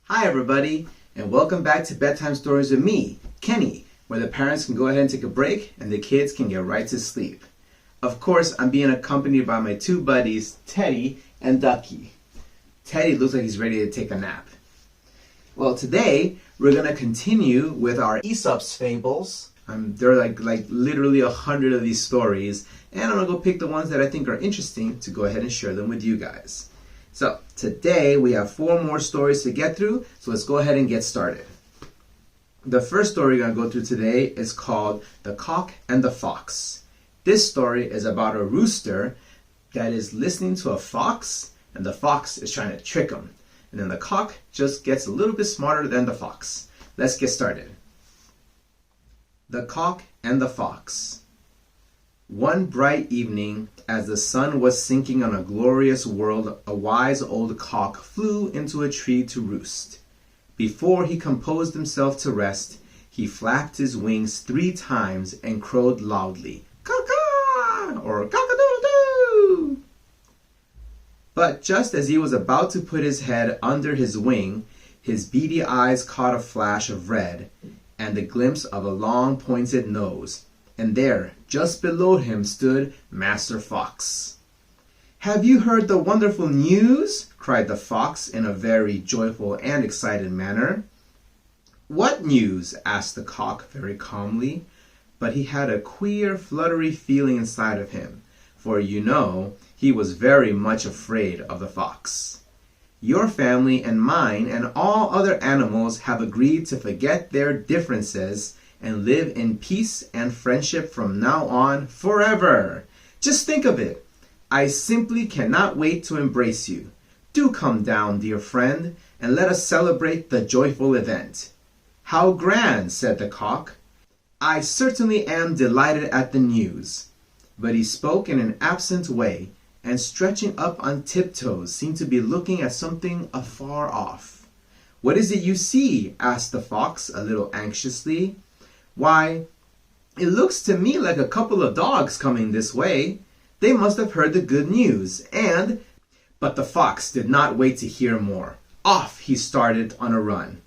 Hi everybody, and welcome back to Bedtime Stories with me, Kenny, where the parents can go ahead and take a break and the kids can get right to sleep. Of course, I'm being accompanied by my two buddies, Teddy and Ducky. Teddy looks like he's ready to take a nap. Well, today we're going to continue with our Aesop's Fables. There are like literally 100 of these stories, and I'm going to go pick the ones that I think are interesting to go ahead and share them with you guys. So today we have 4 more stories to get through, so let's go ahead and get started. The first story we're going to go through today is called The Cock and the Fox. This story is about a rooster that is listening to a fox, and the fox is trying to trick him. And then the cock just gets a little bit smarter than the fox. Let's get started. The Cock and the Fox. One bright evening, as the sun was sinking on a glorious world, a wise old cock flew into a tree to roost. Before he composed himself to rest, he flapped his wings 3 times and crowed loudly, "Caw-caw!" or "Cock-a-doodle-doo!" But just as he was about to put his head under his wing, his beady eyes caught a flash of red and the glimpse of a long pointed nose. And there, just below him, stood Master Fox. "Have you heard the wonderful news?" cried the fox in a very joyful and excited manner. "What news?" asked the cock very calmly, but he had a queer, fluttery feeling inside of him, for he was very much afraid of the fox. "Your family and mine and all other animals have agreed to forget their differences and live in peace and friendship from now on forever. Just think of it. I simply cannot wait to embrace you. Do come down, dear friend, and let us celebrate the joyful event." "How grand," said the cock. "I certainly am delighted at the news." But he spoke in an absent way, and stretching up on tiptoes seemed to be looking at something afar off. "What is it you see?" asked the fox a little anxiously. "Why, it looks to me like a couple of dogs coming this way. They must have heard the good news, and—" But the fox did not wait to hear more. Off he started on a run.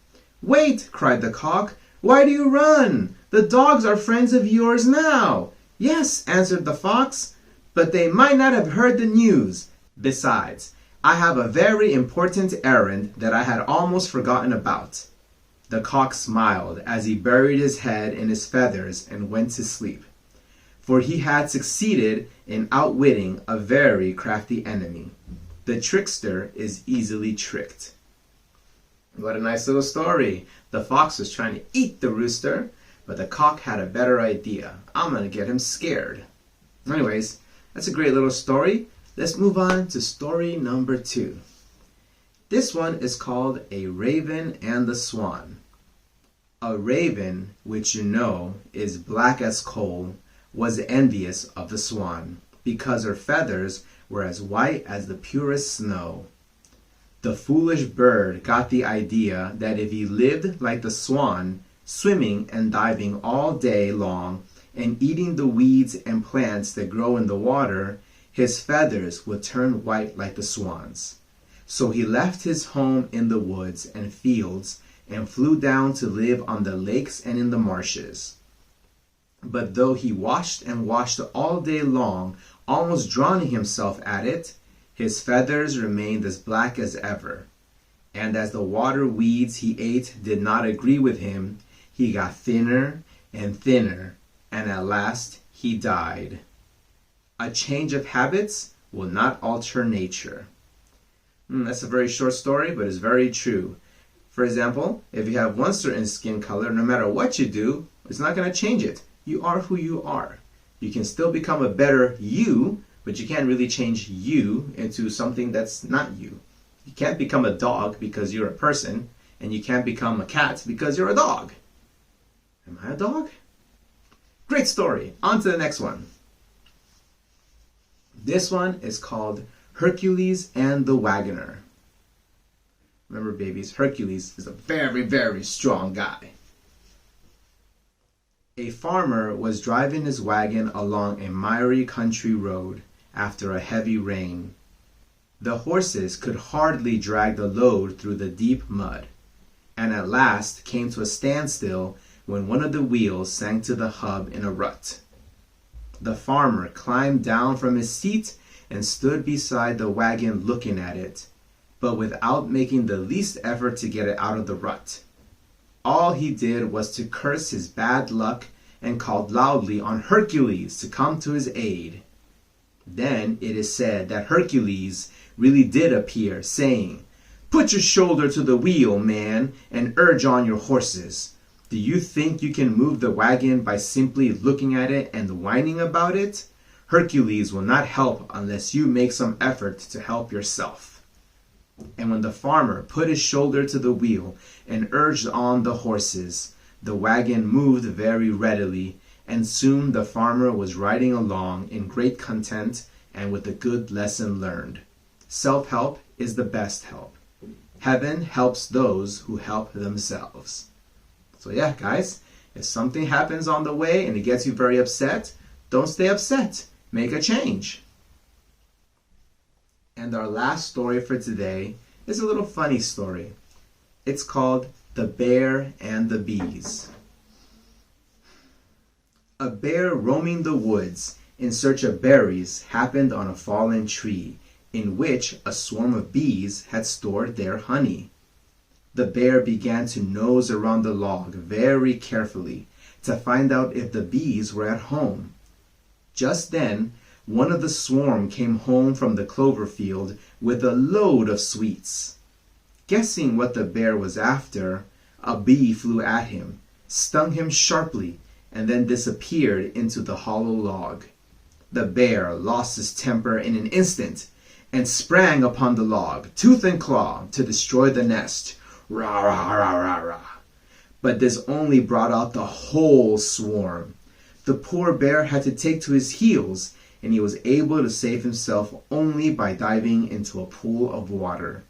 "Wait!" cried the cock. "Why do you run? The dogs are friends of yours now." "Yes," answered the fox, "but they might not have heard the news. Besides, I have a very important errand that I had almost forgotten about." The cock smiled as he buried his head in his feathers and went to sleep, for he had succeeded in outwitting a very crafty enemy. The trickster is easily tricked. What a nice little story. The fox was trying to eat the rooster, but the cock had a better idea. "I'm going to get him scared." Anyways, that's a great little story. Let's move on to story number 2. This one is called A Raven and the Swan. A raven, which is black as coal, was envious of the swan, because her feathers were as white as the purest snow. The foolish bird got the idea that if he lived like the swan, swimming and diving all day long, and eating the weeds and plants that grow in the water, his feathers would turn white like the swan's. So he left his home in the woods and fields and flew down to live on the lakes and in the marshes. But though he washed and washed all day long, almost drowning himself at it, his feathers remained as black as ever. And as the water weeds he ate did not agree with him, he got thinner and thinner, and at last he died. A change of habits will not alter nature. That's a very short story, but it's very true. For example, if you have one certain skin color, no matter what you do, it's not going to change it. You are who you are. You can still become a better you, but you can't really change you into something that's not you. You can't become a dog because you're a person, and you can't become a cat because you're a dog. Am I a dog? Great story. On to the next one. This one is called Hercules and the Wagoner. Remember, babies, Hercules is a very, very strong guy. A farmer was driving his wagon along a miry country road after a heavy rain. The horses could hardly drag the load through the deep mud, and at last came to a standstill when one of the wheels sank to the hub in a rut. The farmer climbed down from his seat and stood beside the wagon looking at it, but without making the least effort to get it out of the rut. All he did was to curse his bad luck and called loudly on Hercules to come to his aid. Then it is said that Hercules really did appear, saying, "Put your shoulder to the wheel, man, and urge on your horses. Do you think you can move the wagon by simply looking at it and whining about it? Hercules will not help unless you make some effort to help yourself." And when the farmer put his shoulder to the wheel and urged on the horses, the wagon moved very readily, and soon the farmer was riding along in great content and with a good lesson learned. Self-help is the best help. Heaven helps those who help themselves. So yeah, guys, if something happens on the way and it gets you very upset, don't stay upset. Make a change. And our last story for today is a little funny story. It's called The Bear and the Bees. A bear roaming the woods in search of berries happened on a fallen tree in which a swarm of bees had stored their honey. The bear began to nose around the log very carefully to find out if the bees were at home. Just then, one of the swarm came home from the clover field with a load of sweets. Guessing what the bear was after, a bee flew at him, stung him sharply, and then disappeared into the hollow log. The bear lost his temper in an instant and sprang upon the log, tooth and claw, to destroy the nest. Rah, rah, rah, rah, rah. But this only brought out the whole swarm. The poor bear had to take to his heels, and he was able to save himself only by diving into a pool of water.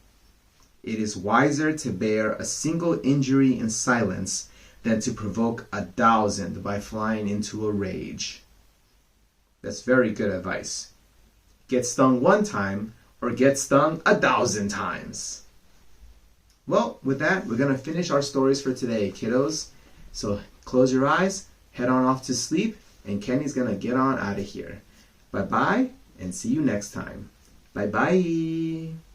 It is wiser to bear a single injury in silence than to provoke 1,000 by flying into a rage. That's very good advice. Get stung one time or get stung 1,000 times. Well, with that, we're going to finish our stories for today, kiddos. So close your eyes, head on off to sleep, and Kenny's going to get on out of here. Bye-bye, and see you next time. Bye-bye.